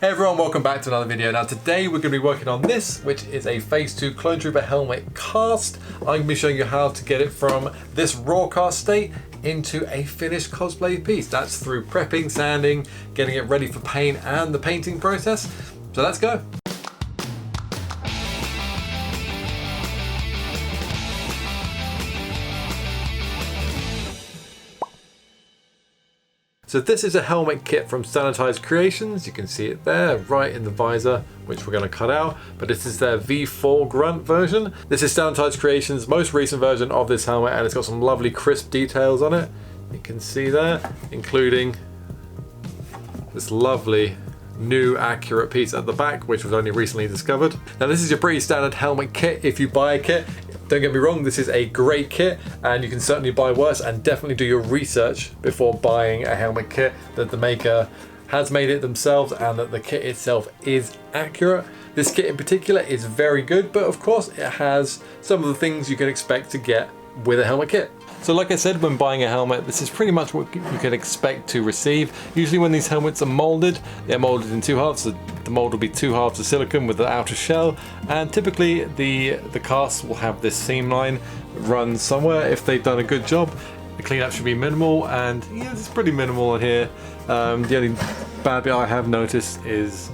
Hey everyone, welcome back to another video. Now today we're going to be working on this, which is a Phase 2 Clone Trooper helmet cast. I'm going to be showing you how to get it from this raw cast state into a finished cosplay piece. That's through prepping, sanding, getting it ready for paint and the painting process. So let's go. So this is a helmet kit from Sanotized Creations. You can see it there, right in the visor, which we're going to cut out. But this is their V4 Grunt version. This is Sanotized Creations' most recent version of this helmet, and it's got some lovely crisp details on it. You can see there, including this lovely new accurate piece at the back, which was only recently discovered. Now this is your pretty standard helmet kit if you buy a kit. Don't get me wrong, this is a great kit and you can certainly buy worse, and definitely do your research before buying a helmet kit that the maker has made it themselves and that the kit itself is accurate. This kit in particular is very good, but of course it has some of the things you can expect to get with a helmet kit. So like I said, when buying a helmet, this is pretty much what you can expect to receive. Usually when these helmets are molded, they're molded in two halves. So the mold will be two halves of silicone with the outer shell, and typically the cast will have this seam line run somewhere. If they've done a good job, the cleanup should be minimal, and yeah, it's pretty minimal in here. The only bad bit I have noticed is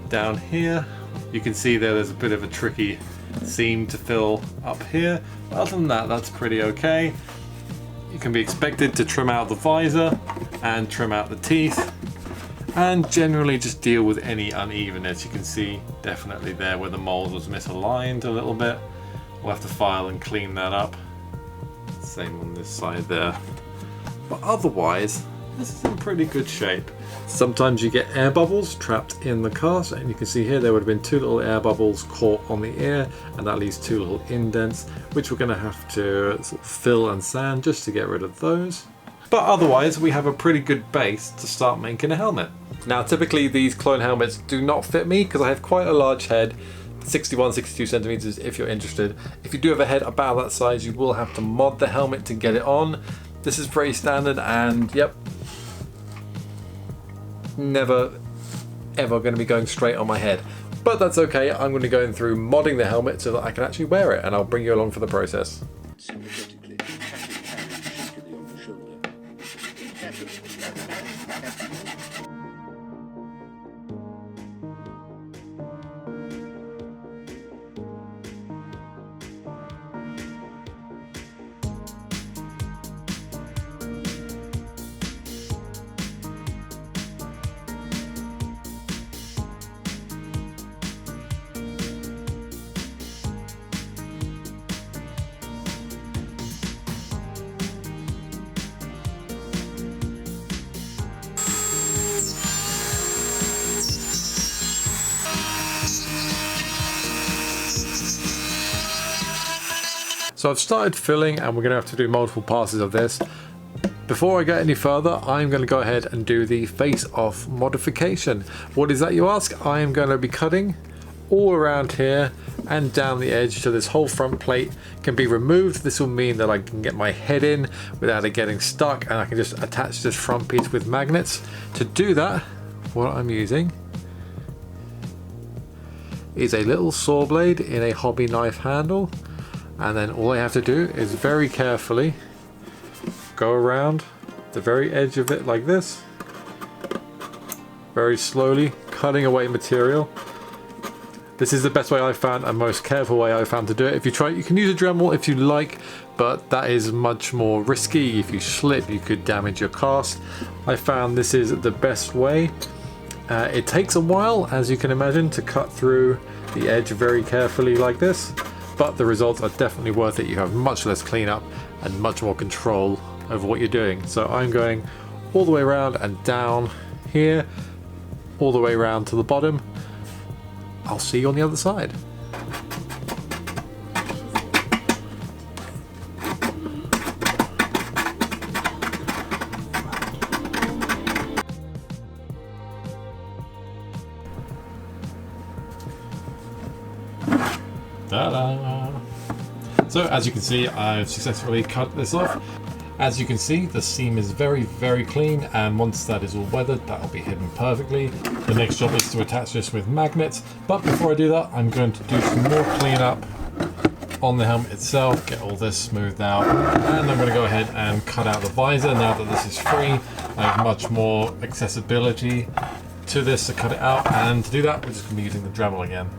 down here. You can see there's a bit of a tricky seam to fill up here. Other than that, that's pretty okay. You can be expected to trim out the visor and trim out the teeth, and generally just deal with any unevenness. You can see definitely there where the mold was misaligned a little bit. We'll have to file and clean that up. Same on this side there. But otherwise, this is in pretty good shape. Sometimes you get air bubbles trapped in the cast, and you can see here there would have been two little air bubbles caught on the ear, and that leaves two little indents, which we're going to have to sort of fill and sand just to get rid of those. But otherwise, we have a pretty good base to start making a helmet. Now typically these clone helmets do not fit me because I have quite a large head, 61-62 centimeters if you're interested. If you do have a head about that size, you will have to mod the helmet to get it on. This is pretty standard, and yep, never ever going to be going straight on my head, but that's okay. I'm going to go through modding the helmet so that I can actually wear it, and I'll bring you along for the process. So I've started filling, and we're going to have to do multiple passes of this. Before I get any further, I'm going to go ahead and do the face-off modification. What is that, you ask? I am going to be cutting all around here and down the edge so this whole front plate can be removed. This will mean that I can get my head in without it getting stuck, and I can just attach this front piece with magnets. To do that, what I'm using is a little saw blade in a hobby knife handle. And then all I have to do is very carefully go around the very edge of it like this, very slowly cutting away material. This is the best way I've found and most careful way I've found to do it. If you try it, you can use a Dremel if you like, but that is much more risky. If you slip, you could damage your cast. I found this is the best way. It takes a while, as you can imagine, to cut through the edge very carefully like this, but the results are definitely worth it. You have much less cleanup and much more control over what you're doing. So I'm going all the way around and down here, all the way around to the bottom. I'll see you on the other side. Ta-da! So as you can see, I've successfully cut this off. As you can see, the seam is very, very clean, and once that is all weathered, that will be hidden perfectly. The next job is to attach this with magnets, but before I do that, I'm going to do some more cleanup on the helmet itself, get all this smoothed out, and I'm going to go ahead and cut out the visor. Now that this is free, I have much more accessibility to this to cut it out, and to do that, we're just going to be using the Dremel again.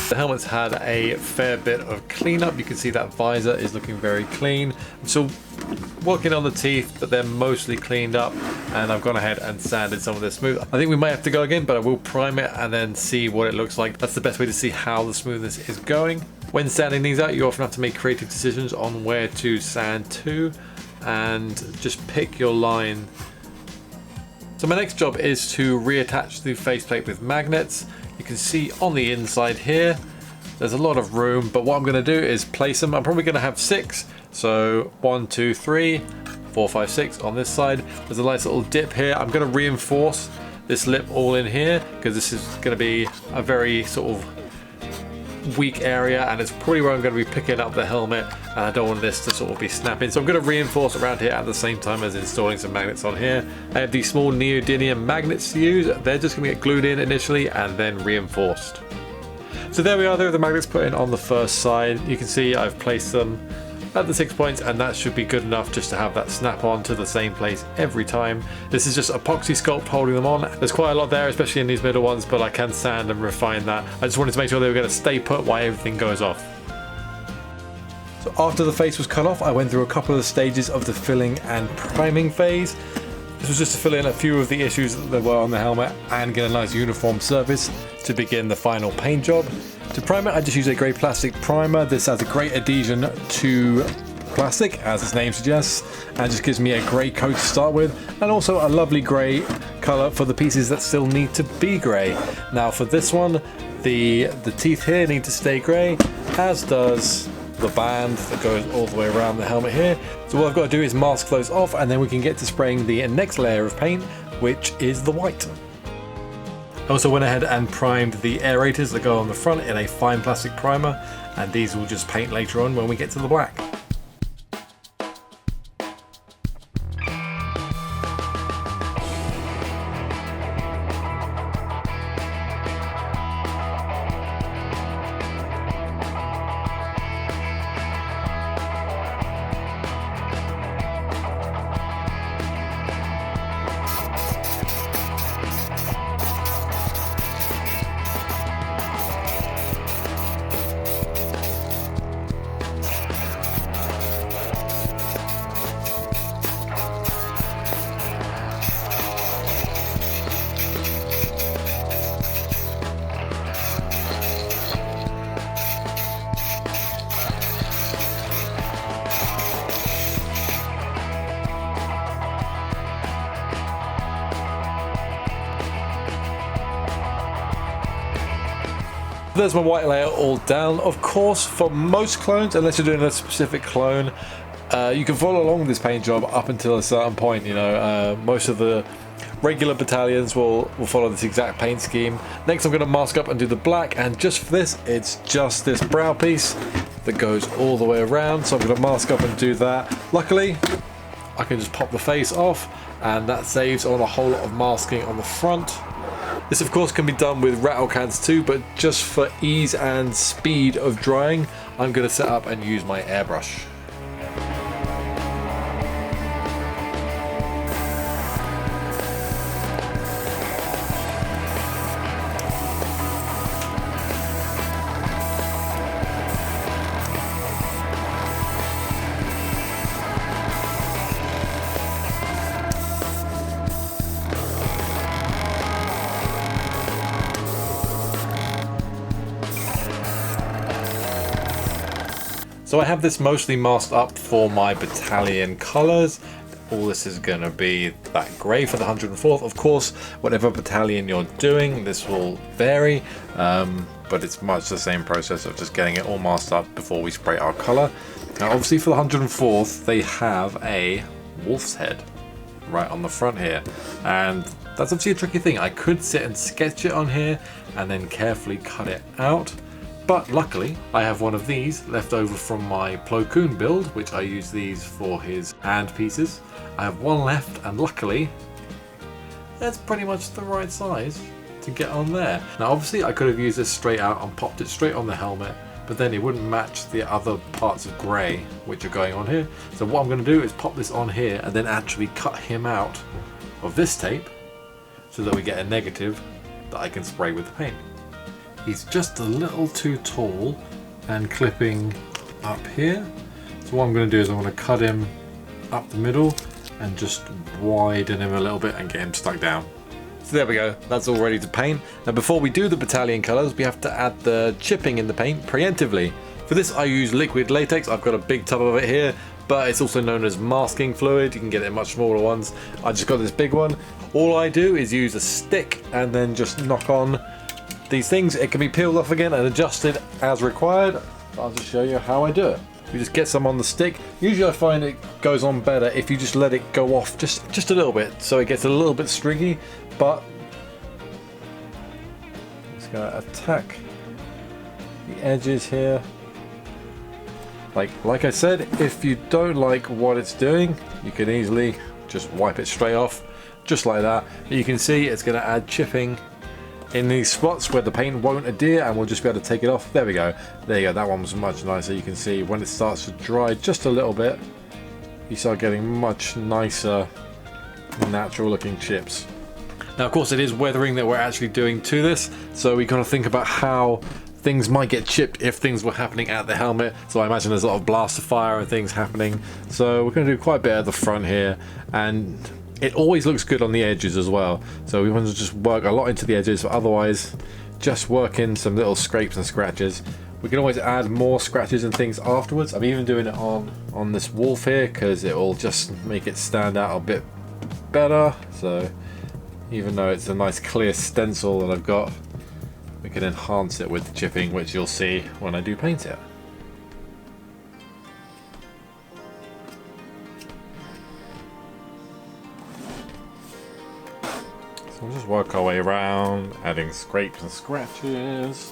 The helmet's had a fair bit of cleanup. You can see that visor is looking very clean. I'm still working on the teeth, but they're mostly cleaned up, and I've gone ahead and sanded some of this smooth. I think we might have to go again, but I will prime it and then see what it looks like. That's the best way to see how the smoothness is going. When sanding these out, you often have to make creative decisions on where to sand to, and just pick your line. So my next job is to reattach the faceplate with magnets. You can see on the inside here, there's a lot of room, but what I'm going to do is place them. I'm probably going to have 6. So 1, 2, 3, 4, 5, 6 on this side. There's a nice little dip here. I'm going to reinforce this lip all in here because this is going to be a very sort of weak area, and it's probably where I'm going to be picking up the helmet, and I don't want this to sort of be snapping, so I'm going to reinforce around here at the same time as installing some magnets on here. I have these small neodymium magnets to use. They're just going to get glued in initially and then reinforced. So there we are, there are the magnets put in on the first side. You can see I've placed them at the 6 points, and that should be good enough just to have that snap on to the same place every time. This is just epoxy sculpt holding them on. There's quite a lot there, especially in these middle ones, but I can sand and refine that. I just wanted to make sure they were going to stay put while everything goes off. So after the face was cut off, I went through a couple of the stages of the filling and priming phase. This was just to fill in a few of the issues that there were on the helmet and get a nice uniform surface to begin the final paint job. To prime it, I just use a grey plastic primer. This has a great adhesion to plastic, as its name suggests, and just gives me a grey coat to start with, and also a lovely grey colour for the pieces that still need to be grey. Now for this one, the teeth here need to stay grey, as does the band that goes all the way around the helmet here. So what I've got to do is mask those off, and then we can get to spraying the next layer of paint, which is the white. I also went ahead and primed the aerators that go on the front in a fine plastic primer, and these will just paint later on when we get to the black. There's my white layer all down. Of course, for most clones, unless you're doing a specific clone, you can follow along with this paint job up until a certain point. You know, most of the regular battalions will follow this exact paint scheme. Next, I'm going to mask up and do the black, and just for this, it's just this brow piece that goes all the way around. So I'm going to mask up and do that. Luckily, I can just pop the face off, and that saves on a whole lot of masking on the front. This of course can be done with rattle cans too, but just for ease and speed of drying, I'm going to set up and use my airbrush. So I have this mostly masked up for my battalion colors. All this is going to be that grey for the 104th. Of course, whatever battalion you're doing, this will vary, but it's much the same process of just getting it all masked up before we spray our colour. Now obviously for the 104th, they have a wolf's head right on the front here, and that's obviously a tricky thing. I could sit and sketch it on here and then carefully cut it out. But luckily, I have one of these left over from my Plo Koon build, which I use these for his hand pieces. I have one left, and luckily, that's pretty much the right size to get on there. Now obviously I could have used this straight out and popped it straight on the helmet, but then it wouldn't match the other parts of grey which are going on here. So what I'm going to do is pop this on here and then actually cut him out of this tape so that we get a negative that I can spray with the paint. He's just a little too tall and clipping up here. So what I'm going to do is I'm going to cut him up the middle and just widen him a little bit and get him stuck down. So there we go, that's all ready to paint. Now before we do the battalion colours, we have to add the chipping in the paint preemptively. For this I use liquid latex. I've got a big tub of it here, but it's also known as masking fluid. You can get it in much smaller ones. I just got this big one. All I do is use a stick and then just knock on these things. It can be peeled off again and adjusted as required. I'll just show you how I do it. You just get some on the stick. Usually I find it goes on better if you just let it go off just a little bit, so it gets a little bit stringy. But it's going to attack the edges here. Like I said, if you don't like what it's doing, you can easily just wipe it straight off, just like that. But you can see it's going to add chipping in these spots where the paint won't adhere, and we'll just be able to take it off. There we go. There you go. That one was much nicer. You can see when it starts to dry just a little bit, you start getting much nicer, natural looking chips. Now of course it is weathering that we're actually doing to this, so we got to think about how things might get chipped if things were happening at the helmet. So I imagine there's a lot of blast of fire and things happening. So we're going to do quite a bit at the front here, and it always looks good on the edges as well. So we want to just work a lot into the edges, but otherwise just work in some little scrapes and scratches. We can always add more scratches and things afterwards. I'm even doing it on this wolf here because it will just make it stand out a bit better. So even though it's a nice clear stencil that I've got, we can enhance it with the chipping, which you'll see when I do paint it. So we'll just work our way around, adding scrapes and scratches.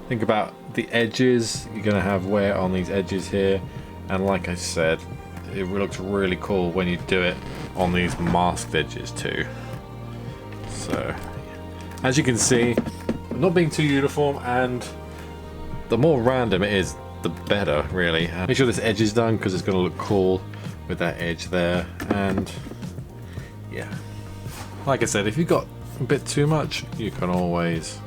Think about the edges. You're going to have wear on these edges here, and like I said, it looks really cool when you do it on these masked edges too. So as you can see, not being too uniform, and the more random it is, the better really. Make sure this edge is done because it's going to look cool with that edge there. And yeah, like I said, if you've got a bit too much, you can always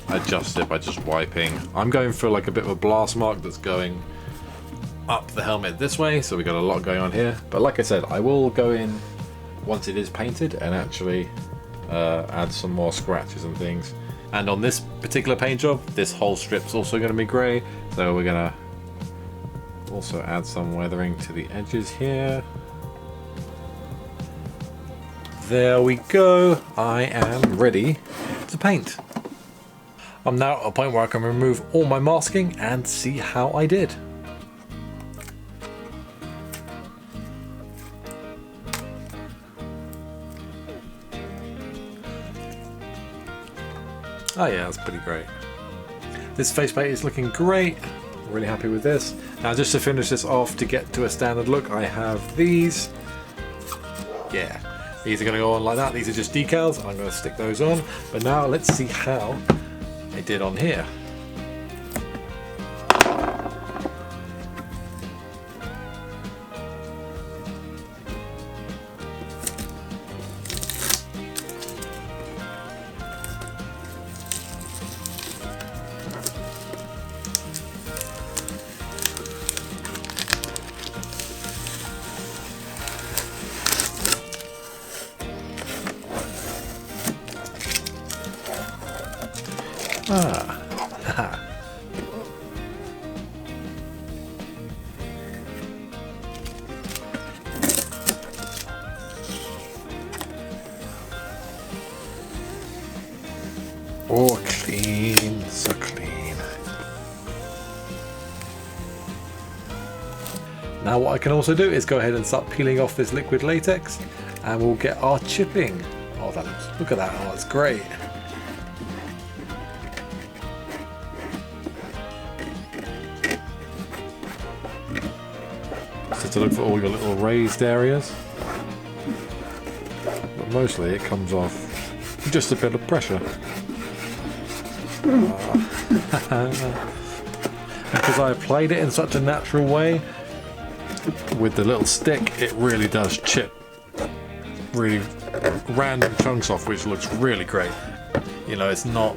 adjust it by just wiping. I'm going for like a bit of a blast mark that's going up the helmet this way, so we got a lot going on here. But like I said, I will go in once it is painted and actually add some more scratches and things. And on this particular paint job, this whole strip's also going to be grey, so we're going to also add some weathering to the edges here. There we go. I am ready to paint. I'm now at a point where I can remove all my masking and see how I did. Oh yeah, that's pretty great. This faceplate is looking great. Really happy with this. Now just to finish this off, to get to a standard look, I have these. Yeah, these are going to go on like that. These are just decals. I'm going to stick those on. But now let's see how I did on here. Now what I can also do is go ahead and start peeling off this liquid latex, and we'll get our chipping. Oh, look at that, oh, that's great. So to look for all your little raised areas, but mostly it comes off with just a bit of pressure. Because I applied it in such a natural way with the little stick, it really does chip really random chunks off, which looks really great. You know, it's not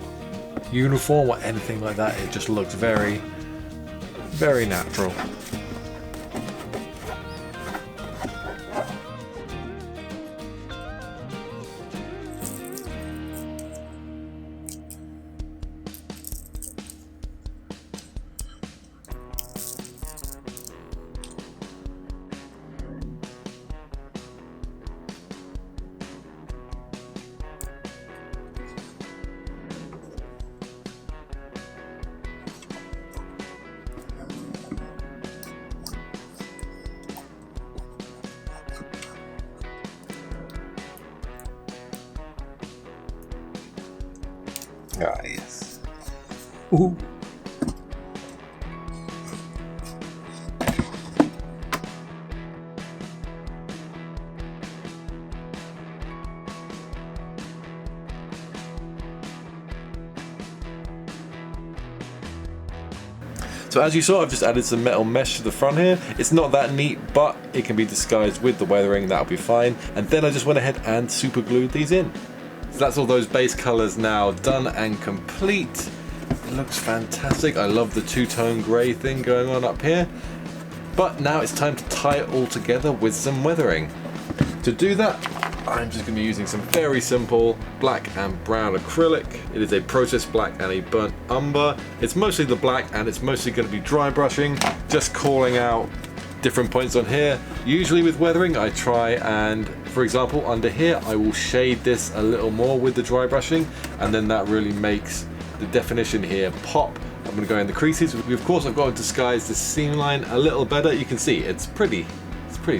uniform or anything like that, it just looks very, very natural. Ah, yes. Ooh. So as you saw, I've just added some metal mesh to the front here. It's not that neat, but it can be disguised with the weathering, that'll be fine. And then I just went ahead and super glued these in. So that's all those base colors now done and complete. It looks fantastic. I love the two-tone grey thing going on up here. But now it's time to tie it all together with some weathering. To do that, I'm just going to be using some very simple black and brown acrylic. It is a processed black and a burnt umber. It's mostly the black and it's mostly going to be dry brushing, just calling out different points on here. Usually with weathering I try and, for example, under here I will shade this a little more with the dry brushing, and then that really makes the definition here pop. I'm going to go in the creases. Of course I've got to disguise the seam line a little better. You can see it's pretty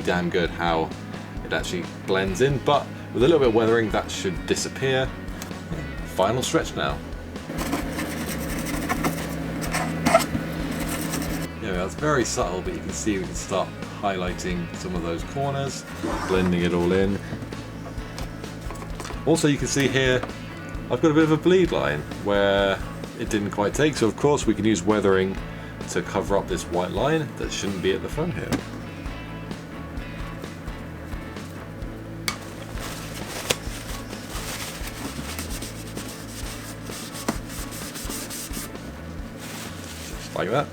damn good how it actually blends in, but with a little bit of weathering that should disappear. Final stretch now. Yeah, it's very subtle, but you can see we can start highlighting some of those corners, blending it all in. Also you can see here I've got a bit of a bleed line where it didn't quite take, so of course we can use weathering to cover up this white line that shouldn't be at the front here. Like that.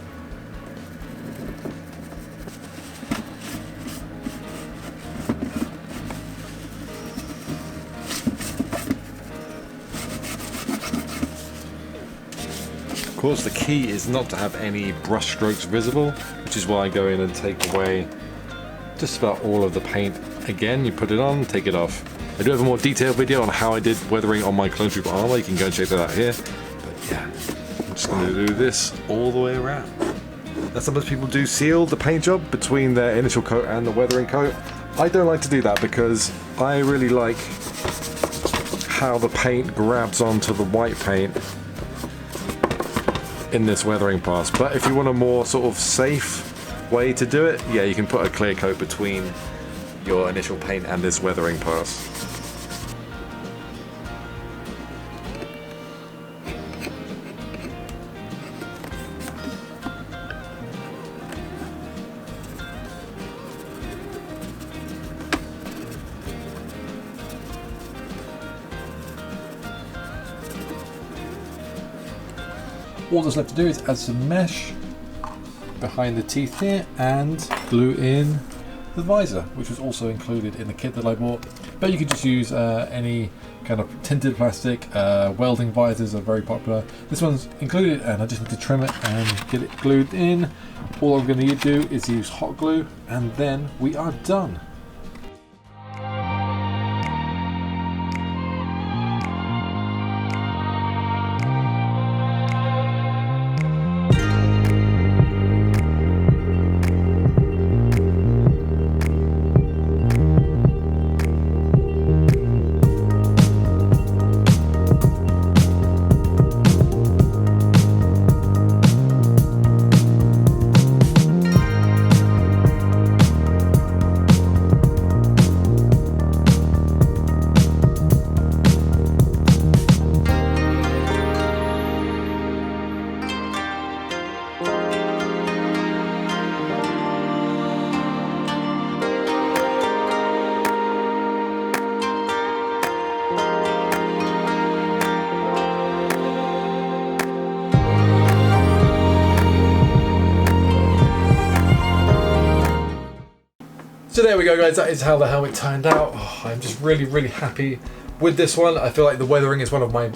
Of course the key is not to have any brush strokes visible, which is why I go in and take away just about all of the paint. Again, you put it on, take it off. I do have a more detailed video on how I did weathering on my clone trooper armor, you can go and check that out here. But yeah, I'm just going to do this all the way around. Now sometimes people do seal the paint job between their initial coat and the weathering coat. I don't like to do that because I really like how the paint grabs onto the white paint in this weathering pass. But if you want a more sort of safe way to do it, yeah, you can put a clear coat between your initial paint and this weathering pass. All that's left to do is add some mesh behind the teeth here and glue in the visor, which was also included in the kit that I bought. But you could just use any kind of tinted plastic. Welding visors are very popular. This one's included and I just need to trim it and get it glued in. All I'm going to do is use hot glue and then we are done. So there we go, guys. That is how the helmet turned out. Oh, I'm just really happy with this one. I feel like the weathering is one of my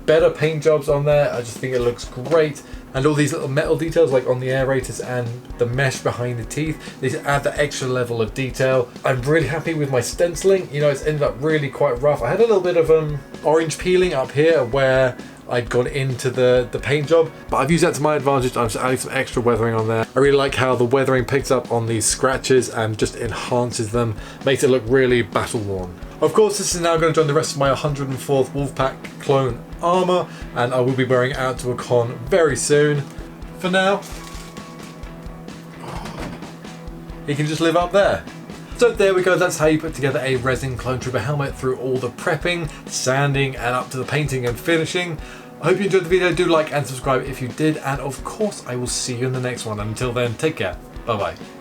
better paint jobs on there. I just think it looks great. And all these little metal details like on the aerators and the mesh behind the teeth, these add the extra level of detail. I'm really happy with my stenciling. You know, it's ended up really quite rough. I had a little bit of orange peeling up here where I'd gone into the paint job, but I've used that to my advantage. I'm just adding some extra weathering on there. I really like how the weathering picks up on these scratches and just enhances them, makes it look really battle worn. Of course, this is now going to join the rest of my 104th Wolfpack clone armor, and I will be wearing it out to a con very soon. For now, he can just live up there. So there we go, that's how you put together a resin clone trooper helmet through all the prepping, sanding, and up to the painting and finishing. I hope you enjoyed the video. Do like and subscribe if you did, and of course I will see you in the next one. Until then, take care. Bye bye.